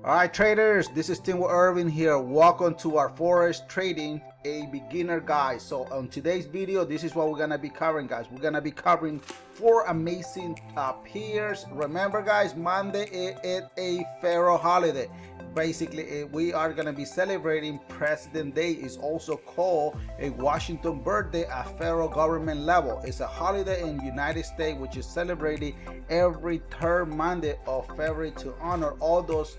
All right, traders, this is Tim Irvin here. Welcome to our Forex Trading, a beginner guide. So on today's video, this is what we're gonna be covering, guys. We're gonna be covering four amazing pairs. Remember, guys, Monday is a federal holiday. Basically, we are gonna be celebrating President Day. It's also called a Washington birthday at federal government level. It's a holiday in the United States, which is celebrated every third Monday of February to honor all those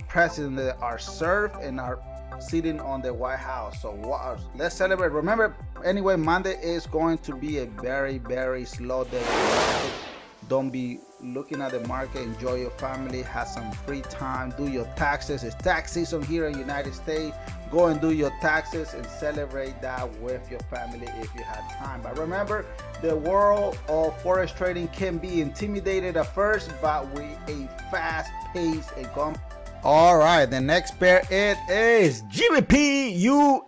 presidents that are served and are sitting on the White House. So let's celebrate. Remember, anyway, Monday is going to be a very slow day. Don't be looking at the market. Enjoy your family, have some free time, do your taxes. It's tax season here in the United States. Go and do your taxes and celebrate that with your family if you have time. But remember, the world of forex trading can be intimidated at first, but with a fast pace and all right, the next pair it is GBPUSD.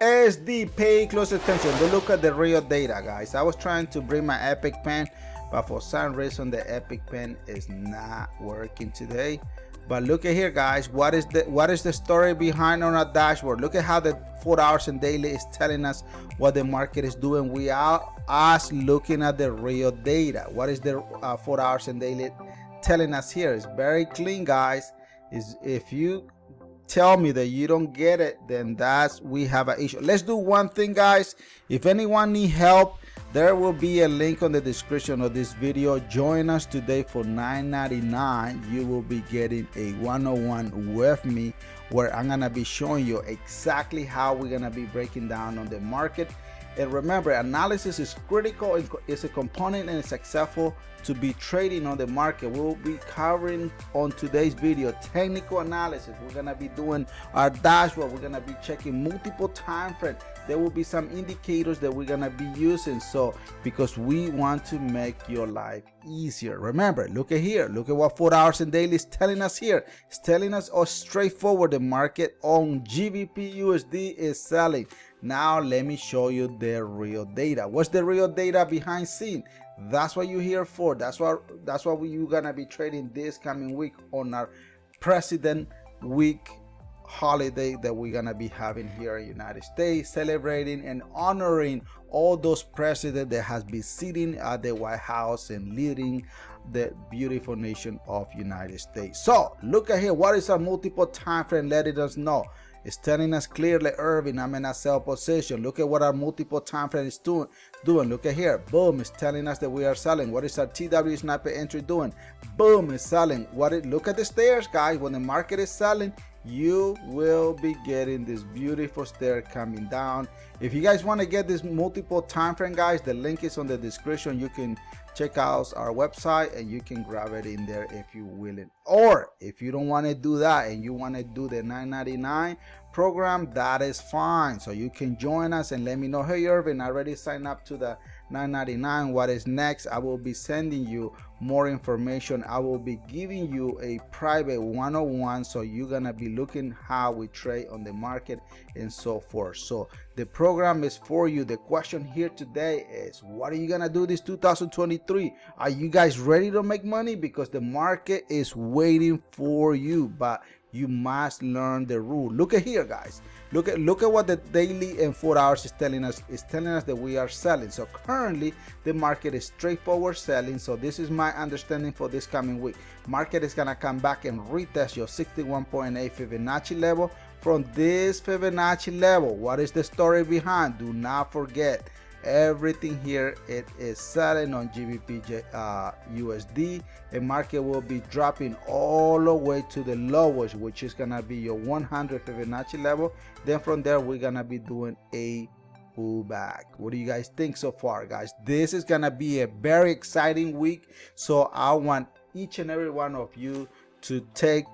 Pay close attention. Don't look at the real data, guys. I was trying to bring my Epic pen, but for some reason the Epic pen is not working today. But look at here, guys. What is the story behind on our dashboard? Look at how the 4 hours and daily is telling us what the market is doing without us looking at the real data. What is the 4 hours and daily telling us here? It's very clean, guys. Is if you tell me that you don't get it, then we have an issue. Let's do one thing, guys. If anyone need help, there will be a link on the description of this video. Join us today for $9.99. You will be getting a 101 with me, where I'm gonna be showing you exactly how we're gonna be breaking down on the market. And remember, analysis is critical. It's a component and it's successful to be trading on the market. We'll be covering on today's video technical analysis. We're gonna be doing our dashboard. We're gonna be checking multiple time frames. There will be some indicators that we're gonna be using, so because we want to make your life easier. Remember, look at here. Look at what 4 hours and daily is telling us here. It's telling us straightforward, the market on GBPUSD is selling. Now let me show you the real data. What's the real data behind scene? That's what you're here for. That's what you're gonna be trading this coming week on our President Week holiday that we're gonna be having here in the United States, celebrating and honoring all those presidents that has been sitting at the White House and leading the beautiful nation of United States. So look at here. What is our multiple time frame letting us know? It's telling us clearly, Irvin, I'm in a sell position. Look at what our multiple time frame is doing. Look at here. Boom, it's telling us that we are selling. What is our TW sniper entry doing? Boom, it's selling. Look at the stairs, guys. When the market is selling, you will be getting this beautiful stair coming down. If you guys want to get this multiple time frame, guys, the link is on the description. You can check out our website and you can grab it in there if you willing. Or if you don't want to do that and you want to do the $9.99 program, that is fine. So you can join us and let me know, hey Irvin, I already signed up to the $9.99. What is next? I will be sending you more information. I will be giving you a private 101, so you're gonna be looking how we trade on the market and so forth. So the program is for you. The question here today is, what are you gonna do this 2023? Are you guys ready to make money? Because the market is waiting for you, but you must learn the rule. Look at here, guys. Look at what the daily and 4 hours is telling us. It's telling us that we are selling. So currently the market is straightforward selling. So this is my understanding for this coming week. Market is gonna come back and retest your 61.8 Fibonacci level. From this Fibonacci level, what is the story behind? Do not forget, everything here it is selling on GBPUSD. A market will be dropping all the way to the lowest, which is gonna be your 100 Fibonacci level. Then from there we're gonna be doing a pullback. What do you guys think so far, guys? This is gonna be a very exciting week, so I want each and every one of you to take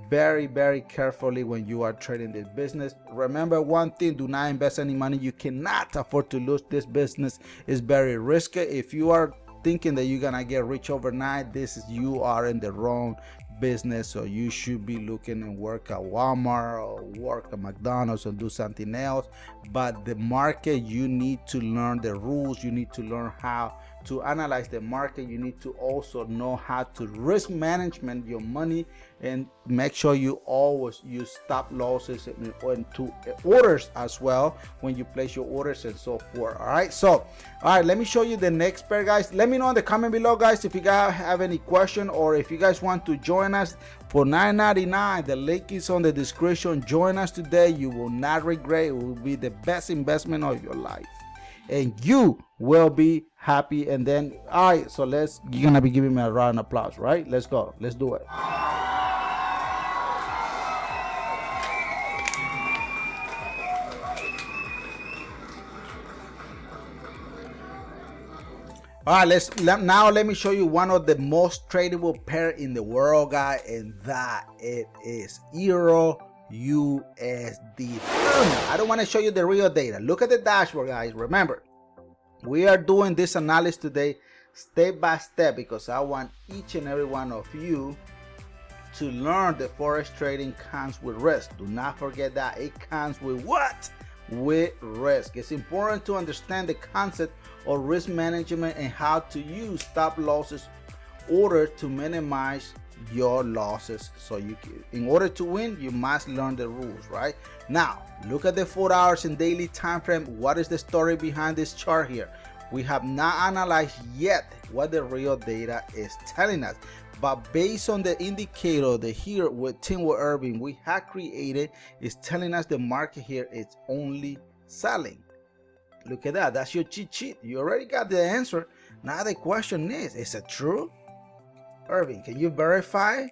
very carefully when you are trading this business. Remember one thing, do not invest any money. You cannot afford to lose. This business is very risky. If you are thinking that you're gonna get rich overnight, you are in the wrong business. So you should be looking and work at Walmart or work at McDonald's or do something else. But the market, you need to learn the rules. You need to learn how to analyze the market, you need to also know how to risk management your money, and make sure you always use stop losses into orders as well when you place your orders and so forth. All right, so all right, let me show you the next pair, guys. Let me know in the comment below, guys, if you guys have any question, or if you guys want to join us for $9.99. The link is on the description. Join us today. You will not regret. It will be the best investment of your life, and you will be happy. And then, all right, so you're gonna be giving me a round of applause, right? Let's go. Let's do it. All right, now let me show you one of the most tradable pair in the world, guys, and that it is EURUSD. I don't want to show you the real data. Look at the dashboard, guys. Remember, we are doing this analysis today step by step because I want each and every one of you to learn that forex trading comes with risk. Do not forget that it comes with what? With risk. It's important to understand the concept of risk management and how to use stop losses order to minimize your losses. So in order to win, you must learn the rules, right? Now look at the 4 hours and daily time frame. What is the story behind this chart here? We have not analyzed yet what the real data is telling us, but based on the indicator that here with Tim Irving we have created is telling us the market here is only selling. Look at that. That's your cheat sheet. You already got the answer. Now the question is it true? Irving, can you verify?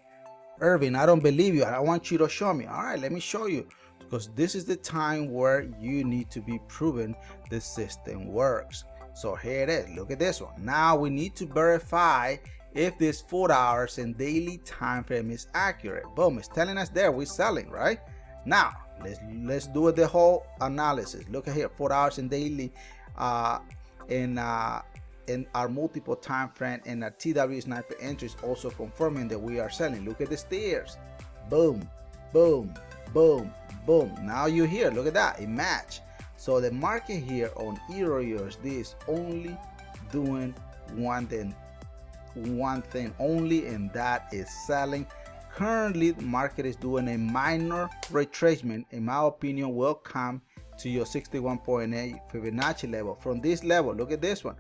Irving, I don't believe you. I want you to show me. All right, let me show you, because this is the time where you need to be proven the system works. So here it is. Look at this one. Now we need to verify if this 4 hours and daily time frame is accurate. Boom, it's telling us there we're selling, right? Now let's do the whole analysis. Look at here, 4 hours and daily in our multiple time frame, and our TW sniper entries also confirming that we are selling. Look at the stairs. Boom, boom, boom, boom. Now you're here. Look at that. It matched. So the market here on EURUSD is only doing one thing only, and that is selling. Currently the market is doing a minor retracement. In my opinion, will come to your 61.8 Fibonacci level. From this level, look at this one,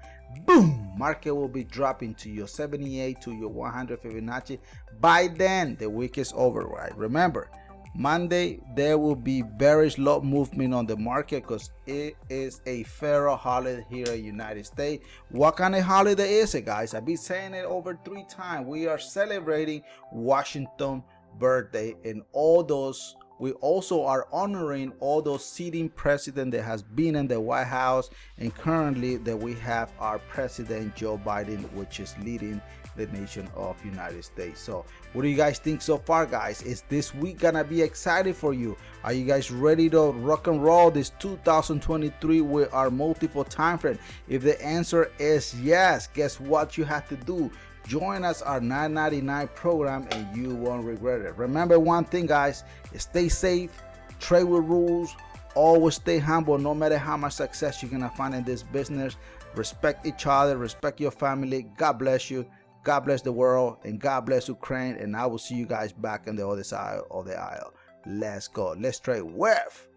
boom, market will be dropping to your 78 to your 100 Fibonacci. By then the week is over, right? Remember, Monday there will be very slow movement on the market because it is a federal holiday here in the United States. What kind of holiday is it, guys? I've been saying it over 3 times. We are celebrating Washington birthday, and all those, we also are honoring all those sitting president that has been in the White House, and currently that we have our president Joe Biden, which is leading the nation of United States. So what do you guys think so far, guys? Is this week gonna be exciting for you? Are you guys ready to rock and roll this 2023 with our multiple time frame? If the answer is yes, guess what you have to do? Join us our $9.99 program and you won't regret it. Remember one thing, guys, stay safe, trade with rules, always stay humble. No matter how much success you're gonna find in this business, respect each other, respect your family. God bless you, God bless the world, and God bless Ukraine. And I will see you guys back on the other side of the aisle. Let's go. Let's trade with